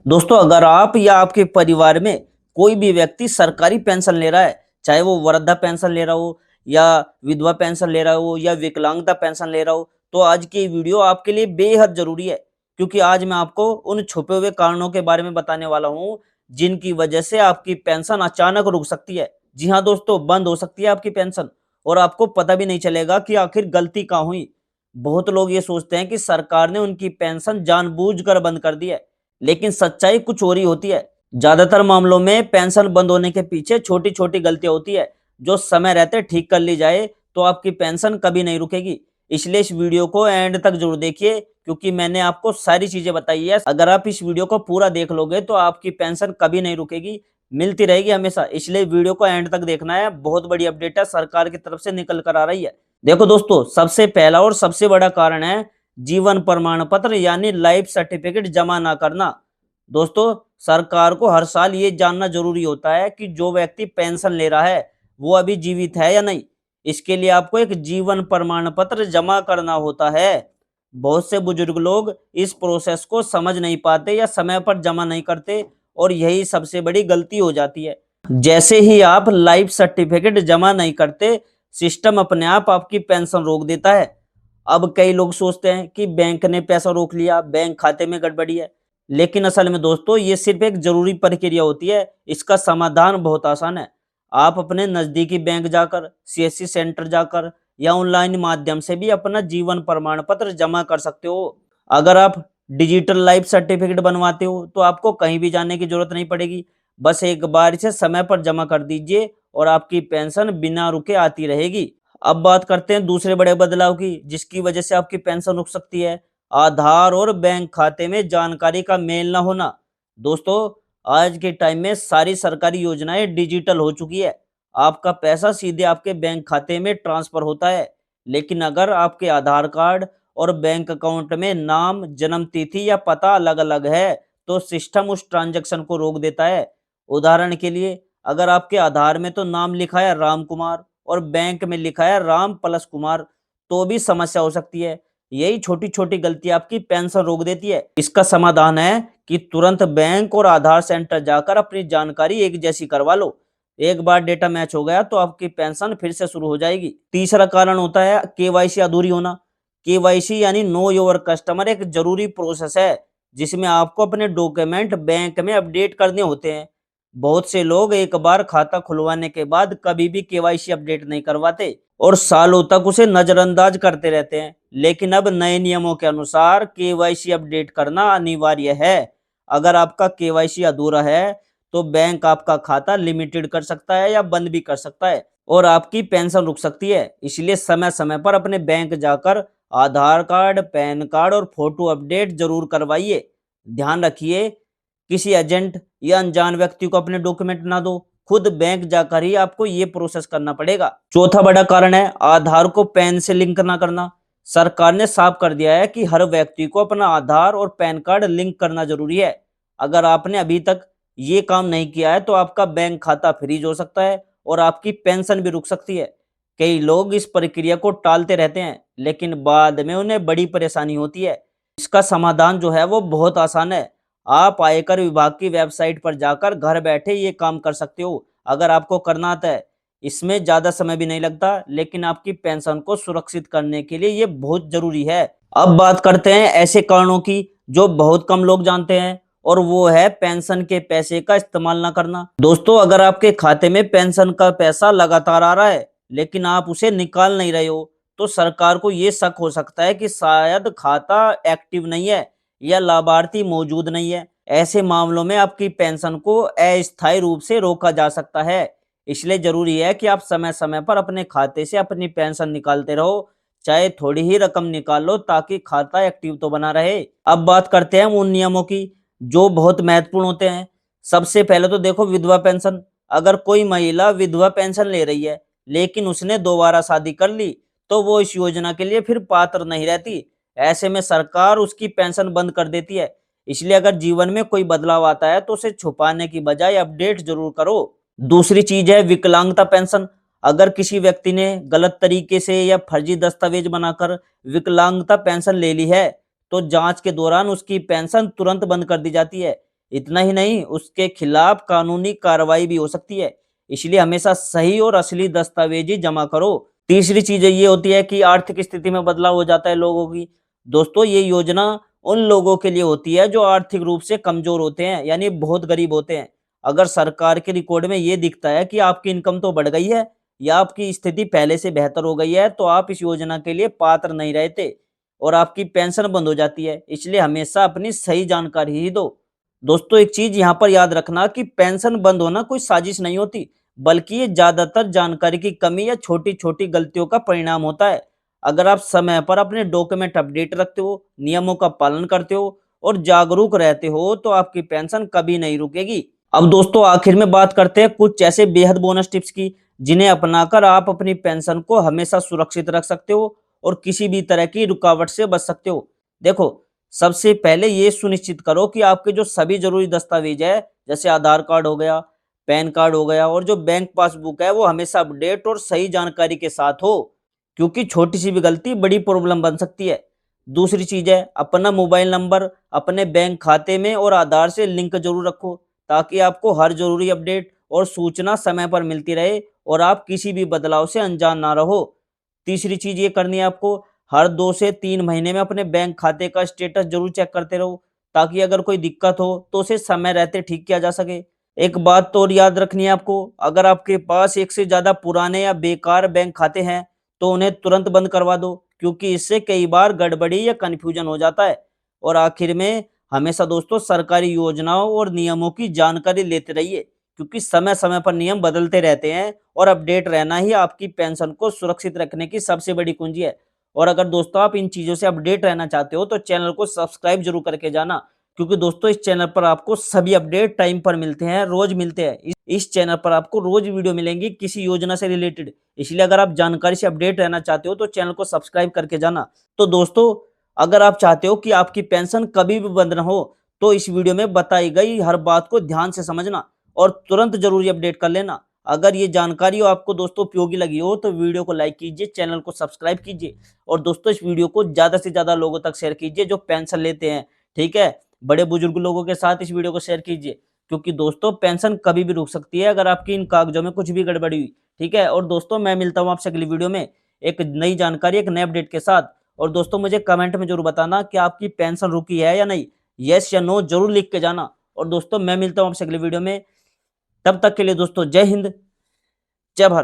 दोस्तों, अगर आप या आपके परिवार में कोई भी व्यक्ति सरकारी पेंशन ले रहा है, चाहे वो वृद्धा पेंशन ले रहा हो या विधवा पेंशन ले रहा हो या विकलांगता पेंशन ले रहा हो, तो आज की वीडियो आपके लिए बेहद ज़रूरी है। क्योंकि आज मैं आपको उन छुपे हुए कारणों के बारे में बताने वाला हूँ, जिनकी वजह से आपकी पेंशन अचानक रुक सकती है। जी हाँ दोस्तों, बंद हो सकती है आपकी पेंशन और आपको पता भी नहीं चलेगा कि आखिर गलती कहाँ हुई। बहुत लोग ये सोचते हैं कि सरकार ने उनकी पेंशन जानबूझकर बंद कर दी है, लेकिन सच्चाई कुछ और ही होती है। ज्यादातर मामलों में पेंशन बंद होने के पीछे छोटी-छोटी गलतियाँ होती है, जो समय रहते ठीक कर ली जाए तो आपकी पेंशन कभी नहीं रुकेगी। इसलिए इस वीडियो को एंड तक जरूर देखिए, क्योंकि मैंने आपको सारी चीजें बताई है। अगर आप इस वीडियो को पूरा देख लोगे तो आपकी पेंशन कभी नहीं रुकेगी, मिलती रहेगी हमेशा। इसलिए वीडियो को एंड तक देखना है। बहुत बड़ी अपडेट है, सरकार की तरफ से निकल कर आ रही है। देखो दोस्तों, सबसे पहला और सबसे बड़ा कारण है जीवन प्रमाण पत्र यानी लाइफ सर्टिफिकेट जमा ना करना। दोस्तों, सरकार को हर साल ये जानना जरूरी होता है कि जो व्यक्ति पेंशन ले रहा है वो अभी जीवित है या नहीं। इसके लिए आपको एक जीवन प्रमाण पत्र जमा करना होता है। बहुत से बुजुर्ग लोग इस प्रोसेस को समझ नहीं पाते या समय पर जमा नहीं करते, और यही सबसे बड़ी गलती हो जाती है। जैसे ही आप लाइफ सर्टिफिकेट जमा नहीं करते, सिस्टम अपने आप आपकी पेंशन रोक देता है। अब कई लोग सोचते हैं कि बैंक ने पैसा रोक लिया, बैंक खाते में गड़बड़ी है। लेकिन असल में दोस्तों, ये सिर्फ एक जरूरी प्रक्रिया होती है। इसका समाधान बहुत आसान है। आप अपने नजदीकी बैंक जाकर, सीएससी सेंटर जाकर या ऑनलाइन माध्यम से भी अपना जीवन प्रमाण पत्र जमा कर सकते हो। अगर आप डिजिटल लाइफ सर्टिफिकेट बनवाते हो तो आपको कहीं भी जाने की जरूरत नहीं पड़ेगी। बस एक बार इसे समय पर जमा कर दीजिए और आपकी पेंशन बिना रुके आती रहेगी। अब बात करते हैं दूसरे बड़े बदलाव की, जिसकी वजह से आपकी पेंशन रुक सकती है। आधार और बैंक खाते में जानकारी का मेल न होना। दोस्तों, आज के टाइम में सारी सरकारी योजनाएं डिजिटल हो चुकी है। आपका पैसा सीधे आपके बैंक खाते में ट्रांसफर होता है। लेकिन अगर आपके आधार कार्ड और बैंक अकाउंट में नाम, जन्म तिथि या पता अलग अलग है, तो सिस्टम उस ट्रांजैक्शन को रोक देता है। उदाहरण के लिए, अगर आपके आधार में तो नाम लिखा है राम कुमार और बैंक में लिखा है राम प्लस कुमार, तो भी समस्या हो सकती है। यही छोटी छोटी गलती आपकी पेंशन रोक देती है। इसका समाधान है कि तुरंत बैंक और आधार सेंटर जाकर अपनी जानकारी एक जैसी करवा लो। एक बार डेटा मैच हो गया तो आपकी पेंशन फिर से शुरू हो जाएगी। तीसरा कारण होता है केवाईसी अधूरी होना। केवाईसी यानी नो योर कस्टमर एक जरूरी प्रोसेस है, जिसमें आपको अपने डॉक्यूमेंट बैंक में अपडेट करने होते हैं। बहुत से लोग एक बार खाता खुलवाने के बाद कभी भी केवाईसी अपडेट नहीं करवाते और सालों तक उसे नजरअंदाज करते रहते हैं। लेकिन अब नए नियमों के अनुसार केवाईसी अपडेट करना अनिवार्य है। अगर आपका केवाईसी अधूरा है तो बैंक आपका खाता लिमिटेड कर सकता है या बंद भी कर सकता है और आपकी पेंशन रुक सकती है। इसलिए समय समय पर अपने बैंक जाकर आधार कार्ड, पैन कार्ड और फोटो अपडेट जरूर करवाइए। ध्यान रखिए, किसी एजेंट या अनजान व्यक्ति को अपने डॉक्यूमेंट ना दो। खुद बैंक जाकर ही आपको ये प्रोसेस करना पड़ेगा। चौथा बड़ा कारण है आधार को पैन से लिंक ना करना। सरकार ने साफ कर दिया है कि हर व्यक्ति को अपना आधार और पैन कार्ड लिंक करना जरूरी है। अगर आपने अभी तक ये काम नहीं किया है तो आपका बैंक खाता फ्रीज हो सकता है और आपकी पेंशन भी रुक सकती है। कई लोग इस प्रक्रिया को टालते रहते हैं, लेकिन बाद में उन्हें बड़ी परेशानी होती है। इसका समाधान जो है वो बहुत आसान है। आप आयकर विभाग की वेबसाइट पर जाकर घर बैठे ये काम कर सकते हो, अगर आपको करना आता है। इसमें ज़्यादा समय भी नहीं लगता, लेकिन आपकी पेंशन को सुरक्षित करने के लिए ये बहुत ज़रूरी है। अब बात करते हैं ऐसे कारणों की जो बहुत कम लोग जानते हैं, और वो है पेंशन के पैसे का इस्तेमाल ना करना। दोस्तों, अगर आपके खाते में पेंशन का पैसा लगातार आ रहा है लेकिन आप उसे निकाल नहीं रहे हो, तो सरकार को ये शक हो सकता है कि शायद खाता एक्टिव नहीं है या लाभार्थी मौजूद नहीं है। ऐसे मामलों में आपकी पेंशन को अस्थायी रूप से रोका जा सकता है। इसलिए जरूरी है कि आप समय समय पर अपने खाते से अपनी पेंशन निकालते रहो, चाहे थोड़ी ही रकम निकाल लो, ताकि खाता एक्टिव तो बना रहे। अब बात करते हैं उन नियमों की जो बहुत महत्वपूर्ण होते हैं। सबसे पहले तो देखो, विधवा पेंशन। अगर कोई महिला विधवा पेंशन ले रही है लेकिन उसने दोबारा शादी कर ली, तो वो इस योजना के लिए फिर पात्र नहीं रहती। ऐसे में सरकार उसकी पेंशन बंद कर देती है। इसलिए अगर जीवन में कोई बदलाव आता है तो उसे छुपाने की बजाय अपडेट जरूर करो। दूसरी चीज है विकलांगता पेंशन। अगर किसी व्यक्ति ने गलत तरीके से या फर्जी दस्तावेज बनाकर विकलांगता पेंशन ले ली है, तो जांच के दौरान उसकी पेंशन तुरंत बंद कर दी जाती है। इतना ही नहीं, उसके खिलाफ कानूनी कार्रवाई भी हो सकती है। इसलिए हमेशा सही और असली दस्तावेज ही जमा करो। तीसरी चीज़ ये होती है कि आर्थिक स्थिति में बदलाव हो जाता है लोगों की। दोस्तों, ये योजना उन लोगों के लिए होती है जो आर्थिक रूप से कमज़ोर होते हैं, यानी बहुत गरीब होते हैं। अगर सरकार के रिकॉर्ड में ये दिखता है कि आपकी इनकम तो बढ़ गई है या आपकी स्थिति पहले से बेहतर हो गई है, तो आप इस योजना के लिए पात्र नहीं रहते और आपकी पेंशन बंद हो जाती है। इसलिए हमेशा अपनी सही जानकारी ही दो। दोस्तों, एक चीज़ यहाँ पर याद रखना कि पेंशन बंद होना कोई साजिश नहीं होती, बल्कि ये ज़्यादातर जानकारी की कमी या छोटी-छोटी गलतियों का परिणाम होता है। अगर आप समय पर अपने डॉक्यूमेंट अपडेट रखते हो, नियमों का पालन करते हो और जागरूक रहते हो, तो आपकी पेंशन कभी नहीं रुकेगी। अब दोस्तों, आखिर में बात करते हैं कुछ ऐसे बेहद बोनस टिप्स की, जिन्हें अपनाकर आप अपनी पेंशन को हमेशा सुरक्षित रख सकते हो और किसी भी तरह की रुकावट से बच सकते हो। देखो, सबसे पहले ये सुनिश्चित करो कि आपके जो सभी ज़रूरी दस्तावेज़ है, जैसे आधार कार्ड हो गया, पैन कार्ड हो गया और जो बैंक पासबुक है, वो हमेशा अपडेट और सही जानकारी के साथ हो, क्योंकि छोटी-सी भी गलती बड़ी प्रॉब्लम बन सकती है। दूसरी चीज़ है, अपना मोबाइल नंबर अपने बैंक खाते में और आधार से लिंक ज़रूर रखो, ताकि आपको हर ज़रूरी अपडेट और सूचना समय पर मिलती रहे और आप किसी भी बदलाव से अनजान ना रहो। तीसरी चीज़ ये करनी है आपको, हर 2 से 3 महीने में अपने बैंक खाते का स्टेटस ज़रूर चेक करते रहो, ताकि अगर कोई दिक्कत हो, तो उसे समय रहते ठीक किया जा सके। एक बात तो और याद रखनी है आपको, अगर आपके पास एक से ज़्यादा पुराने या बेकार बैंक खाते हैं, तो उन्हें तुरंत बंद करवा दो, क्योंकि इससे कई बार गड़बड़ी या कन्फ्यूजन हो जाता है। और आखिर में, हमेशा दोस्तों सरकारी योजनाओं और नियमों की जानकारी लेते रहिए, क्योंकि समय-समय पर नियम बदलते रहते हैं और अपडेट रहना ही आपकी पेंशन को सुरक्षित रखने की सबसे बड़ी कुंजी है। और अगर दोस्तों आप इन चीज़ों से अपडेट रहना चाहते हो, तो चैनल को सब्सक्राइब ज़रूर करके जाना, क्योंकि दोस्तों इस चैनल पर आपको सभी अपडेट टाइम पर मिलते हैं, रोज़ मिलते हैं। इस चैनल पर आपको रोज़ वीडियो मिलेंगी किसी योजना से रिलेटेड। इसलिए अगर आप जानकारी से अपडेट रहना चाहते हो, तो चैनल को सब्सक्राइब करके जाना। तो दोस्तों, अगर आप चाहते हो कि आपकी पेंशन कभी भी बंद ना हो, तो इस वीडियो में बताई गई हर बात को ध्यान से समझना और तुरंत ज़रूरी अपडेट कर लेना। अगर ये जानकारी आपको दोस्तों उपयोगी लगी हो, तो वीडियो को लाइक कीजिए, चैनल को सब्सक्राइब कीजिए और दोस्तों इस वीडियो को ज़्यादा से ज़्यादा लोगों तक शेयर कीजिए जो पेंशन लेते हैं, ठीक है? बड़े-बुजुर्ग लोगों के साथ इस वीडियो को शेयर कीजिए, क्योंकि दोस्तों पेंशन कभी भी रुक सकती है अगर आपकी इन कागज़ों में कुछ भी गड़बड़ी हुई, ठीक है? और दोस्तों, मैं मिलता हूँ आपसे अगली वीडियो में एक नई जानकारी, एक नए अपडेट के साथ। और दोस्तों, मुझे कमेंट में ज़रूर बताना कि आपकी पेंशन रुकी है या नहीं? येस या नो ज़रूर लिख के जाना। और दोस्तों, मैं मिलता हूँ आपसे अगली वीडियो में। तब तक के लिए दोस्तों, जय हिंद, जय भारत।